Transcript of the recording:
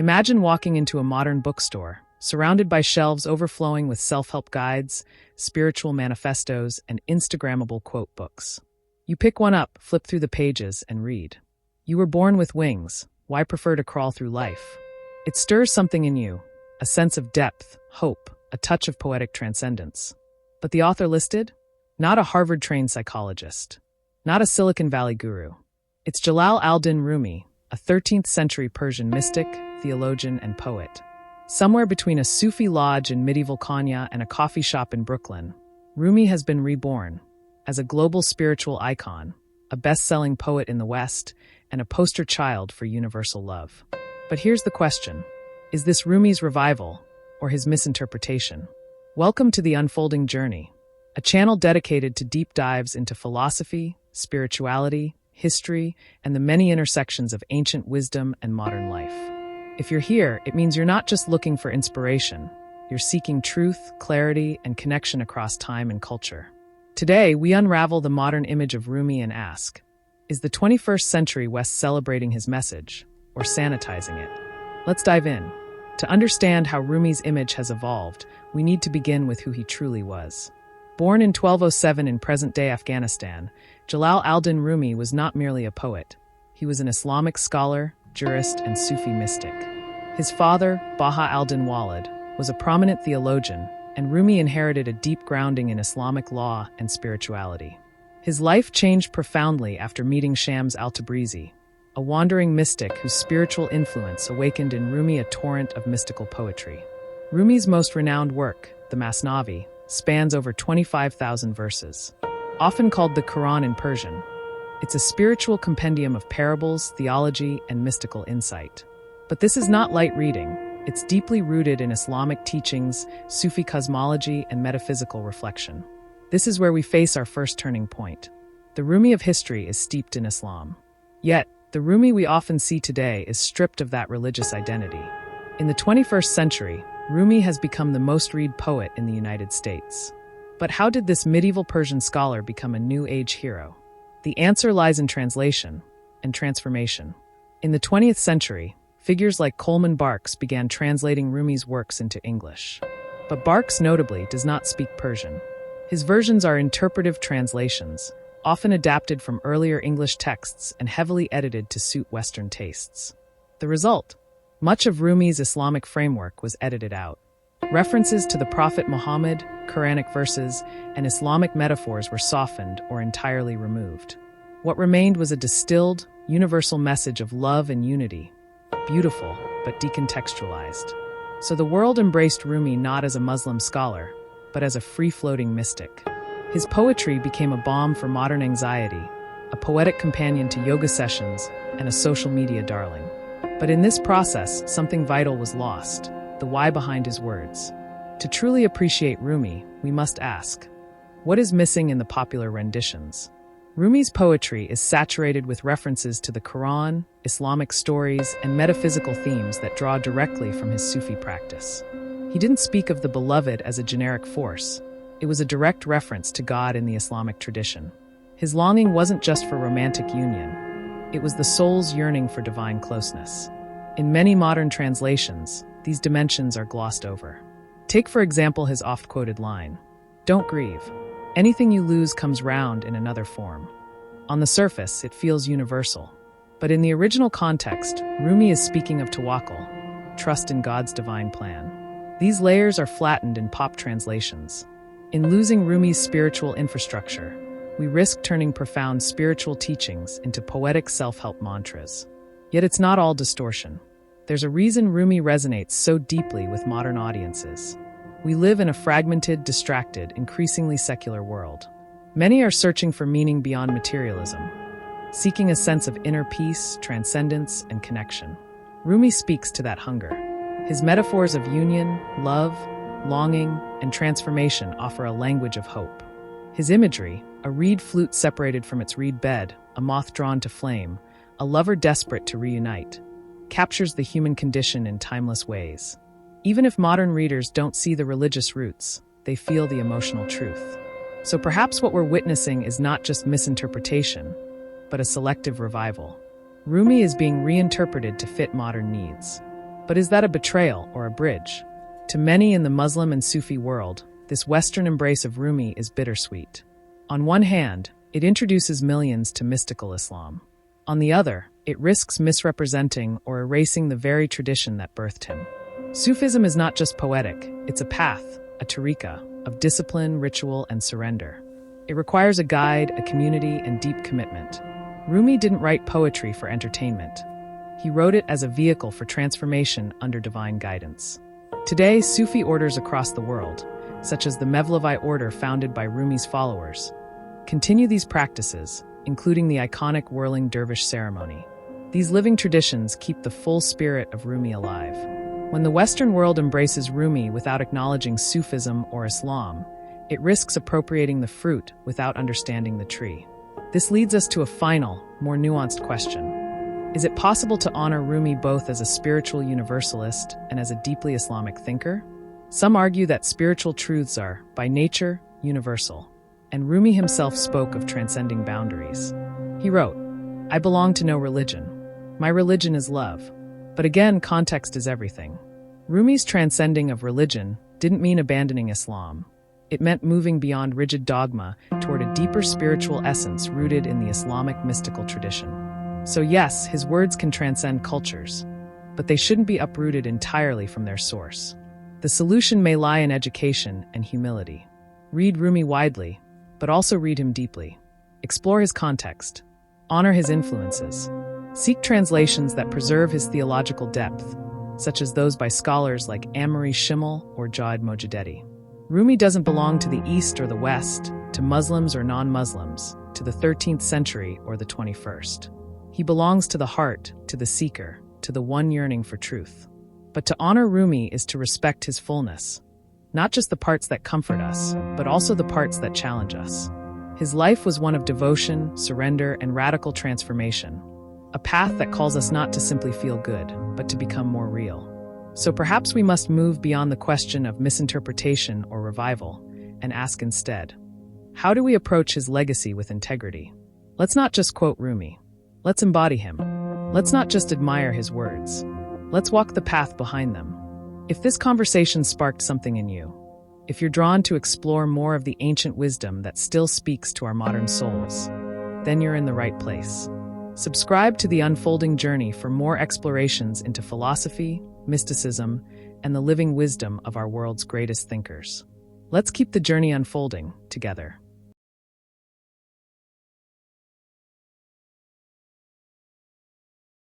Imagine walking into a modern bookstore, surrounded by shelves overflowing with self-help guides, spiritual manifestos, and Instagrammable quote books. You pick one up, flip through the pages, and read. You were born with wings. Why prefer to crawl through life? It stirs something in you, a sense of depth, hope, a touch of poetic transcendence. But the author listed? Not a Harvard-trained psychologist. Not a Silicon Valley guru. It's Jalal al-Din Rumi, a 13th-century Persian mystic, theologian, and poet. Somewhere between a Sufi lodge in medieval Konya and a coffee shop in Brooklyn, Rumi has been reborn as a global spiritual icon, a best-selling poet in the West, and a poster child for universal love. But here's the question. Is this Rumi's revival or his misinterpretation? Welcome to The Unfolding Journey, a channel dedicated to deep dives into philosophy, spirituality, history, and the many intersections of ancient wisdom and modern life. If you're here, it means you're not just looking for inspiration. You're seeking truth, clarity, and connection across time and culture. Today, we unravel the modern image of Rumi and ask, is the 21st century West celebrating his message or sanitizing it? Let's dive in. To understand how Rumi's image has evolved, we need to begin with who he truly was. Born in 1207 in present-day Afghanistan, Jalal al-Din Rumi was not merely a poet. He was an Islamic scholar, jurist, and Sufi mystic. His father, Baha al-Din Walid, was a prominent theologian, and Rumi inherited a deep grounding in Islamic law and spirituality. His life changed profoundly after meeting Shams al-Tabrizi, a wandering mystic whose spiritual influence awakened in Rumi a torrent of mystical poetry. Rumi's most renowned work, the Masnavi, spans over 25,000 verses. Often called the Quran in Persian, it's a spiritual compendium of parables, theology, and mystical insight. But this is not light reading. It's deeply rooted in Islamic teachings, Sufi cosmology, and metaphysical reflection. This is where we face our first turning point. The Rumi of history is steeped in Islam. Yet, the Rumi we often see today is stripped of that religious identity. In the 21st century, Rumi has become the most read poet in the United States. But how did this medieval Persian scholar become a New Age hero? The answer lies in translation and transformation. In the 20th century, figures like Coleman Barks began translating Rumi's works into English. But Barks, notably, does not speak Persian. His versions are interpretive translations, often adapted from earlier English texts and heavily edited to suit Western tastes. The result? Much of Rumi's Islamic framework was edited out. References to the Prophet Muhammad, Quranic verses, and Islamic metaphors were softened or entirely removed. What remained was a distilled, universal message of love and unity, beautiful but decontextualized. So the world embraced Rumi not as a Muslim scholar, but as a free-floating mystic. His poetry became a balm for modern anxiety, a poetic companion to yoga sessions, and a social media darling. But in this process, something vital was lost, the why behind his words. To truly appreciate Rumi, we must ask, what is missing in the popular renditions? Rumi's poetry is saturated with references to the Quran, Islamic stories, and metaphysical themes that draw directly from his Sufi practice. He didn't speak of the beloved as a generic force. It was a direct reference to God in the Islamic tradition. His longing wasn't just for romantic union. It was the soul's yearning for divine closeness. In many modern translations, these dimensions are glossed over. Take, for example, his oft-quoted line, "Don't grieve. Anything you lose comes round in another form." On the surface, it feels universal. But in the original context, Rumi is speaking of tawakkul, trust in God's divine plan. These layers are flattened in pop translations. In losing Rumi's spiritual infrastructure, we risk turning profound spiritual teachings into poetic self-help mantras. Yet it's not all distortion. There's a reason Rumi resonates so deeply with modern audiences. We live in a fragmented, distracted, increasingly secular world. Many are searching for meaning beyond materialism, seeking a sense of inner peace, transcendence, and connection. Rumi speaks to that hunger. His metaphors of union, love, longing, and transformation offer a language of hope. His imagery, a reed flute separated from its reed bed, a moth drawn to flame, a lover desperate to reunite, captures the human condition in timeless ways. Even if modern readers don't see the religious roots, they feel the emotional truth. So perhaps what we're witnessing is not just misinterpretation, but a selective revival. Rumi is being reinterpreted to fit modern needs. But is that a betrayal or a bridge? To many in the Muslim and Sufi world, this Western embrace of Rumi is bittersweet. On one hand, it introduces millions to mystical Islam. On the other, it risks misrepresenting or erasing the very tradition that birthed him. Sufism is not just poetic, it's a path, a tariqah, of discipline, ritual, and surrender. It requires a guide, a community, and deep commitment. Rumi didn't write poetry for entertainment. He wrote it as a vehicle for transformation under divine guidance. Today, Sufi orders across the world, such as the Mevlevi order founded by Rumi's followers, continue these practices, including the iconic whirling dervish ceremony. These living traditions keep the full spirit of Rumi alive. When the Western world embraces Rumi without acknowledging Sufism or Islam, it risks appropriating the fruit without understanding the tree. This leads us to a final, more nuanced question. Is it possible to honor Rumi both as a spiritual universalist and as a deeply Islamic thinker? Some argue that spiritual truths are, by nature, universal, and Rumi himself spoke of transcending boundaries. He wrote, "I belong to no religion. My religion is love." But again, context is everything. Rumi's transcending of religion didn't mean abandoning Islam. It meant moving beyond rigid dogma toward a deeper spiritual essence rooted in the Islamic mystical tradition. So yes, his words can transcend cultures, but they shouldn't be uprooted entirely from their source. The solution may lie in education and humility. Read Rumi widely, but also read him deeply. Explore his context. Honor his influences. Seek translations that preserve his theological depth, such as those by scholars like Anne-Marie Schimmel or Jawed Mojaddedi. Rumi doesn't belong to the East or the West, to Muslims or non-Muslims, to the 13th century or the 21st. He belongs to the heart, to the seeker, to the one yearning for truth. But to honor Rumi is to respect his fullness, not just the parts that comfort us, but also the parts that challenge us. His life was one of devotion, surrender, and radical transformation, a path that calls us not to simply feel good, but to become more real. So perhaps we must move beyond the question of misinterpretation or revival and ask instead, how do we approach his legacy with integrity? Let's not just quote Rumi. Let's embody him. Let's not just admire his words. Let's walk the path behind them. If this conversation sparked something in you, if you're drawn to explore more of the ancient wisdom that still speaks to our modern souls, then you're in the right place. Subscribe to The Unfolding Journey for more explorations into philosophy, mysticism, and the living wisdom of our world's greatest thinkers. Let's keep the journey unfolding together.